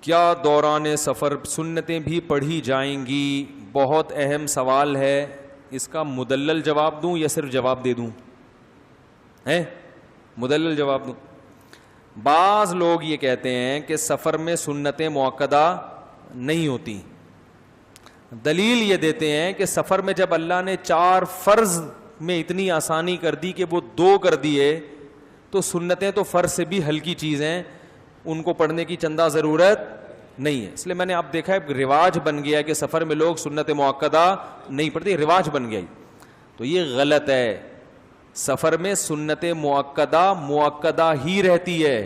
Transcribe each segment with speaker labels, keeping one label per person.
Speaker 1: کیا دوران سفر سنتیں بھی پڑھی جائیں گی؟ بہت اہم سوال ہے. اس کا مدلل جواب دوں یا صرف جواب دے دوں؟ مدلل جواب دوں. بعض لوگ یہ کہتے ہیں کہ سفر میں سنتیں مؤکدہ نہیں ہوتی. دلیل یہ دیتے ہیں کہ سفر میں جب اللہ نے 4 فرض میں اتنی آسانی کر دی کہ وہ 2 کر دیے, تو سنتیں تو فرض سے بھی ہلکی چیز ہیں, ان کو پڑھنے کی چندہ ضرورت نہیں ہے. اس لیے میں نے آپ دیکھا ہے رواج بن گیا کہ سفر میں لوگ سنت مؤکدہ نہیں پڑھتے, رواج بن گیا. تو یہ غلط ہے. سفر میں سنت مؤکدہ ہی رہتی ہے.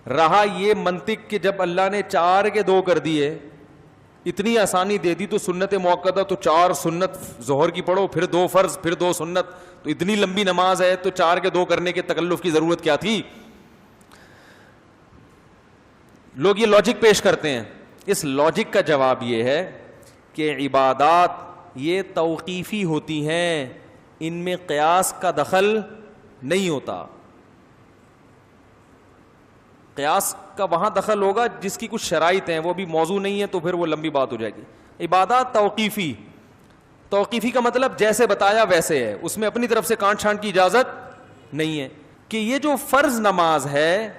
Speaker 1: رہا یہ منطق کہ جب اللہ نے 4 کے 2 کر دیے, اتنی آسانی دے دی, تو سنت مؤکدہ تو 4 سنت ظہر کی پڑھو, پھر 2 فرض, پھر 2 سنت, تو اتنی لمبی نماز ہے تو 4 کے 2 کرنے کے تکلف کی ضرورت کیا تھی؟ لوگ یہ لاجک پیش کرتے ہیں. اس لاجک کا جواب یہ ہے کہ عبادات یہ توقیفی ہوتی ہیں, ان میں قیاس کا دخل نہیں ہوتا. قیاس کا وہاں دخل ہوگا جس کی کچھ شرائط ہیں, وہ بھی موضوع نہیں ہے تو پھر وہ لمبی بات ہو جائے گی. عبادات توقیفی کا مطلب جیسے بتایا ویسے ہے, اس میں اپنی طرف سے کانٹ چھانٹ کی اجازت نہیں ہے. کہ یہ جو فرض نماز ہے,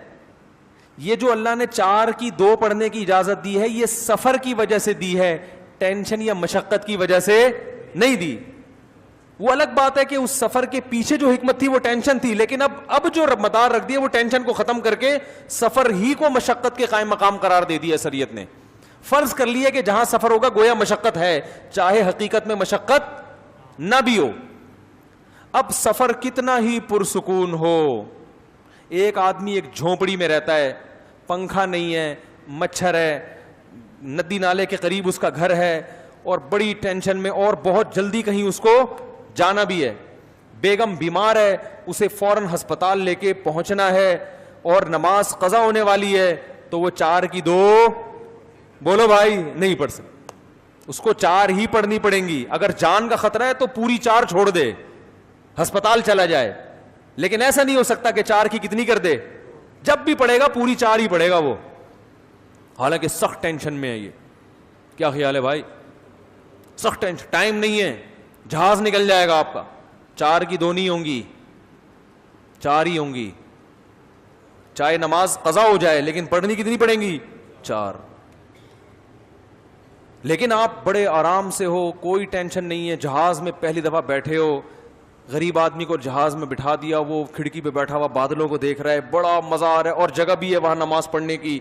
Speaker 1: یہ جو اللہ نے 4 کی 2 پڑھنے کی اجازت دی ہے, یہ سفر کی وجہ سے دی ہے, ٹینشن یا مشقت کی وجہ سے نہیں دی. وہ الگ بات ہے کہ اس سفر کے پیچھے جو حکمت تھی وہ ٹینشن تھی, لیکن اب جو مدار رکھ دیا وہ ٹینشن کو ختم کر کے سفر ہی کو مشقت کے قائم مقام قرار دے دیا شریعت نے. فرض کر لیا کہ جہاں سفر ہوگا گویا مشقت ہے, چاہے حقیقت میں مشقت نہ بھی ہو. اب سفر کتنا ہی پرسکون ہو, ایک آدمی ایک جھونپڑی میں رہتا ہے, پنکھا نہیں ہے, مچھر ہے, ندی نالے کے قریب اس کا گھر ہے, اور بڑی ٹینشن میں, اور بہت جلدی کہیں اس کو جانا بھی ہے, بیگم بیمار ہے, اسے فوراً ہسپتال لے کے پہنچنا ہے, اور نماز قضا ہونے والی ہے, تو وہ 4 کی 2 بولو بھائی نہیں پڑھ سکتے. اس کو 4 ہی پڑھنی پڑیں گی. اگر جان کا خطرہ ہے تو پوری 4 چھوڑ دے, ہسپتال چلا جائے, لیکن ایسا نہیں ہو سکتا کہ 4 کی کتنی کر دے, جب بھی پڑھے گا پوری 4 ہی پڑھے گا وہ, حالانکہ سخت ٹینشن میں ہے. یہ کیا خیال ہے بھائی؟ سخت ٹینشن, ٹائم نہیں ہے, جہاز نکل جائے گا آپ کا. 4 کی 2 نہیں ہوں گی, 4 ہی ہوں گی, چاہے نماز قضا ہو جائے, لیکن پڑھنی کتنی پڑیں گی؟ 4. لیکن آپ بڑے آرام سے ہو, کوئی ٹینشن نہیں ہے, جہاز میں پہلی دفعہ بیٹھے ہو, غریب آدمی کو جہاز میں بٹھا دیا, وہ کھڑکی پہ بیٹھا ہوا بادلوں کو دیکھ رہا ہے, بڑا مزہ آ رہا ہے, اور جگہ بھی ہے وہاں نماز پڑھنے کی.